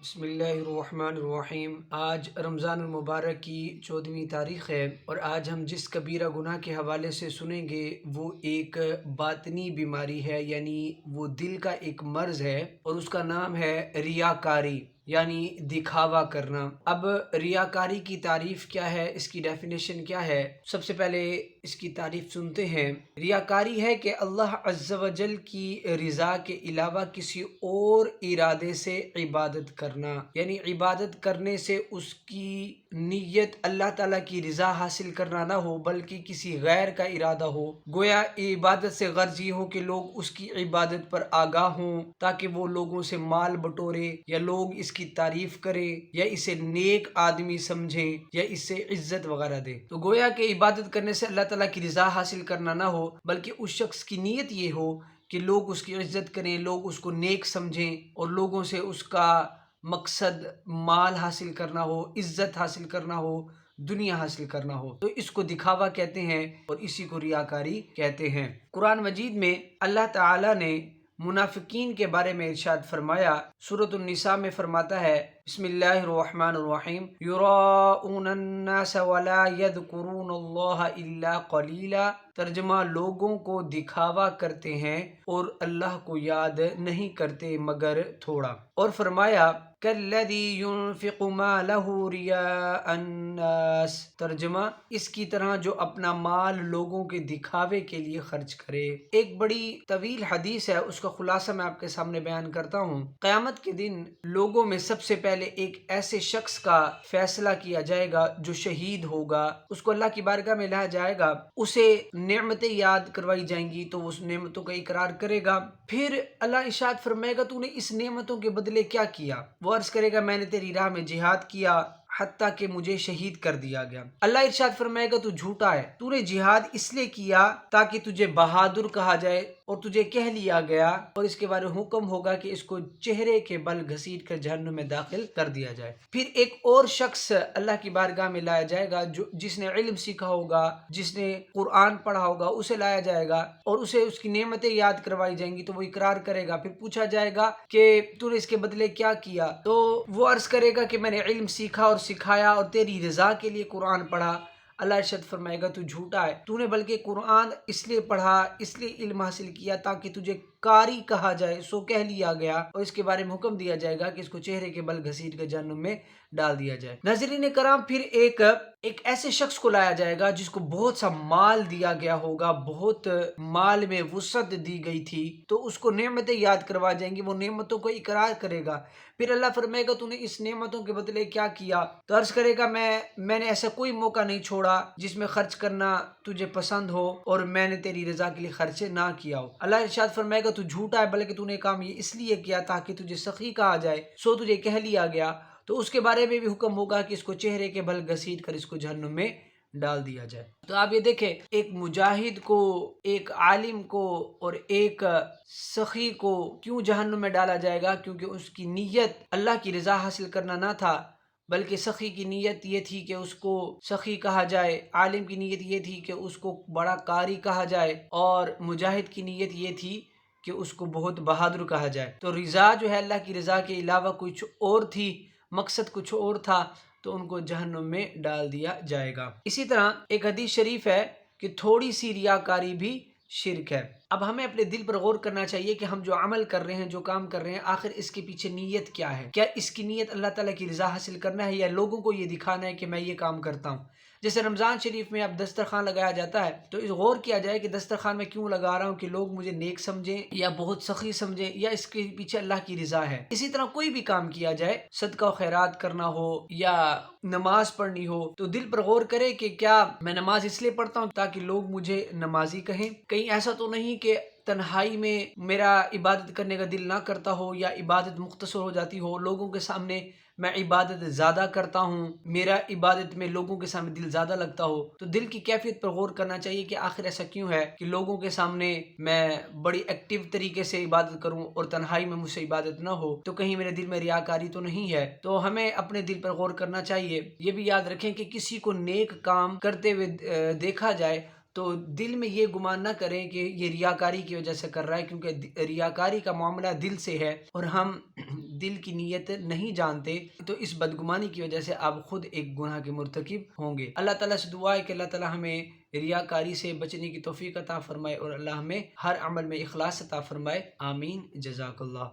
بسم اللہ الرحمن الرحیم۔ آج رمضان المبارک کی 14ویں تاریخ ہے، اور آج ہم جس کبیرہ گناہ کے حوالے سے سنیں گے وہ ایک باطنی بیماری ہے، یعنی وہ دل کا ایک مرض ہے، اور اس کا نام ہے ریاکاری، یعنی دکھاوا کرنا۔ اب ریاکاری کی تعریف کیا ہے، اس کی ڈیفینیشن کیا ہے؟ سب سے پہلے اس کی تعریف سنتے ہیں۔ ریاکاری ہے کہ اللہ عز و جل کی رضا کے علاوہ کسی اور ارادے سے عبادت کرنا، یعنی عبادت کرنے سے اس کی نیت اللہ تعالیٰ کی رضا حاصل کرنا نہ ہو، بلکہ کسی غیر کا ارادہ ہو۔ گویا عبادت سے غرض یہ ہو کہ لوگ اس کی عبادت پر آگاہ ہوں، تاکہ وہ لوگوں سے مال بٹورے، یا لوگ اس کی تعریف کرے، یا اسے نیک آدمی سمجھیں، یا اس سے عزت وغیرہ دے۔ تو گویا کہ عبادت کرنے سے اللہ تعالیٰ کی رضا حاصل کرنا نہ ہو، بلکہ اس شخص کی نیت یہ ہو کہ لوگ اس کی عزت کریں، لوگ اس کو نیک سمجھیں، اور لوگوں سے اس کا مقصد مال حاصل کرنا ہو، عزت حاصل کرنا ہو، دنیا حاصل کرنا ہو۔ تو اس کو دکھاوا کہتے ہیں، اور اسی کو ریاکاری کہتے ہیں۔ قرآن مجید میں اللہ تعالیٰ نے منافقین کے بارے میں ارشاد فرمایا، سورۃ النساء میں فرماتا ہے، بسم اللہ الرحمن الرحیم، یراؤون الناس ولا یذکرون اللہ الا قلیلا۔ ترجمہ، لوگوں کو دکھاوا کرتے ہیں اور اللہ کو یاد نہیں کرتے مگر تھوڑا۔ اور فرمایا، کالذی ينفق مالہ رئاء الناس۔ ترجمہ، اس کی طرح جو اپنا مال لوگوں کے دکھاوے کے لیے خرچ کرے۔ ایک بڑی طویل حدیث ہے، اس کا خلاصہ میں آپ کے سامنے بیان کرتا ہوں۔ قیامت کے دن لوگوں میں سب سے پہلے ایک ایسے شخص کا فیصلہ کیا جائے گا جو شہید ہوگا، اس کو اللہ کی بارگاہ میں لایا جائے گا، اسے نعمتیں یاد کروائی جائیں گی تو وہ اس نعمتوں کا اقرار کرے گا۔ پھر اللہ ارشاد فرمائے گا، تو نے اس نعمتوں کے بدلے کیا کیا؟ وہ عرض کرے گا، میں نے تیری راہ میں جہاد کیا حتیٰ کہ مجھے شہید کر دیا گیا۔ اللہ ارشاد فرمائے گا، تو جھوٹا ہے، تو نے جہاد اس لیے کیا تاکہ تجھے بہادر کہا جائے، اور تجھے کہہ لیا گیا، اور اس کے بارے میں حکم ہوگا کہ اس کو چہرے کے بل گھسیٹ کر جہنم میں داخل کر دیا جائے۔ پھر ایک اور شخص اللہ کی بارگاہ میں لایا جائے گا، جس نے علم سیکھا ہوگا، جس نے قرآن پڑھا ہوگا، اسے لایا جائے گا، اور اسے اس کی نعمتیں یاد کروائی جائیں گی، تو وہ اقرار کرے گا۔ پھر پوچھا جائے گا کہ تو نے اس کے بدلے کیا کیا؟ تو وہ عرض کرے گا کہ میں نے علم سیکھا اور سکھایا اور تیری رضا کے لیے قرآن پڑھا۔ اللہ ارشاد فرمائے گا، تو جھوٹا ہے، تو نے بلکہ قرآن اس لیے پڑھا، اس لیے علم حاصل کیا تاکہ تجھے قاری کہا جائے، سو کہہ لیا گیا، اور اس کے بارے میں حکم دیا جائے گا کہ اس کو چہرے کے بل گھسیٹ کر جہنم میں ڈال دیا جائے۔ ناظرین کرام، پھر ایک ایسے شخص کو لایا جائے گا جس کو بہت سا مال دیا گیا ہوگا، بہت مال میں وسعت دی گئی تھی، تو اس کو نعمتیں یاد کروا جائیں گی، وہ نعمتوں کو اقرار کرے گا۔ پھر اللہ فرمائے گا، تو نے اس نعمتوں کے بدلے کیا کیا؟ تو عرض کرے گا، میں نے ایسا کوئی موقع نہیں چھوڑا جس میں خرچ کرنا تجھے پسند ہو اور میں نے تیری رضا کے لیے خرچ نہ کیا ہو۔ اللہ ارشاد فرمائے گا، تو جھوٹا ہے، بلکہ تو نے کام یہ اس لیے کیا تاکہ تجھے سخی کہا جائے، سو تجھے کہہ لیا گیا، تو اس کے بارے میں بھی حکم ہوگا کہ اس کو چہرے کے بل گھسیٹ کر اس کو جہنم میں ڈال دیا جائے۔ تو آپ یہ دیکھیں، ایک مجاہد کو، ایک عالم کو، اور ایک سخی کو کیوں جہنم میں ڈالا جائے گا؟ کیونکہ اس کی نیت اللہ کی رضا حاصل کرنا نہ تھا، بلکہ سخی کی نیت یہ تھی کہ اس کو سخی کہا جائے، عالم کی نیت یہ تھی کہ اس کو بڑا قاری کہا جائے، اور مجاہد کی نیت یہ تھی کہ اس کو بہت بہادر کہا جائے۔ تو رضا جو ہے اللہ کی رضا کے علاوہ کچھ اور تھی، مقصد کچھ اور تھا، تو ان کو جہنم میں ڈال دیا جائے گا۔ اسی طرح ایک حدیث شریف ہے کہ تھوڑی سی ریاکاری بھی شرک ہے۔ اب ہمیں اپنے دل پر غور کرنا چاہیے کہ ہم جو عمل کر رہے ہیں، جو کام کر رہے ہیں، آخر اس کے پیچھے نیت کیا ہے؟ کیا اس کی نیت اللہ تعالیٰ کی رضا حاصل کرنا ہے، یا لوگوں کو یہ دکھانا ہے کہ میں یہ کام کرتا ہوں؟ جیسے رمضان شریف میں اب دسترخوان لگایا جاتا ہے، تو اس غور کیا جائے کہ دسترخوان میں کیوں لگا رہا ہوں، کہ لوگ مجھے نیک سمجھیں یا بہت سخی سمجھیں، یا اس کے پیچھے اللہ کی رضا ہے؟ اسی طرح کوئی بھی کام کیا جائے، صدقہ و خیرات کرنا ہو یا نماز پڑھنی ہو، تو دل پر غور کرے کہ کیا میں نماز اس لیے پڑھتا ہوں تاکہ لوگ مجھے نمازی کہیں؟ کہیں ایسا تو نہیں کہ تنہائی میں میرا عبادت کرنے کا دل نہ کرتا ہو، یا عبادت مختصر ہو جاتی ہو، لوگوں کے سامنے میں عبادت زیادہ کرتا ہوں، میرا عبادت میں لوگوں کے سامنے دل زیادہ لگتا ہو؟ تو دل کی کیفیت پر غور کرنا چاہیے کہ آخر ایسا کیوں ہے کہ لوگوں کے سامنے میں بڑی ایکٹیو طریقے سے عبادت کروں اور تنہائی میں مجھ سے عبادت نہ ہو؟ تو کہیں میرے دل میں ریاکاری تو نہیں ہے؟ تو ہمیں اپنے دل پر غور کرنا چاہیے۔ یہ بھی یاد رکھیں کہ کسی کو نیک کام کرتے ہوئے دیکھا جائے تو دل میں یہ گمان نہ کریں کہ یہ ریاکاری کی وجہ سے کر رہا ہے، کیونکہ ریاکاری کا معاملہ دل سے ہے اور ہم دل کی نیت نہیں جانتے، تو اس بدگمانی کی وجہ سے آپ خود ایک گناہ کے مرتکب ہوں گے۔ اللہ تعالیٰ سے دعا ہے کہ اللہ تعالیٰ ہمیں ریاکاری سے بچنے کی توفیق عطا فرمائے اور اللہ ہمیں ہر عمل میں اخلاص عطا فرمائے۔ آمین۔ جزاک اللہ۔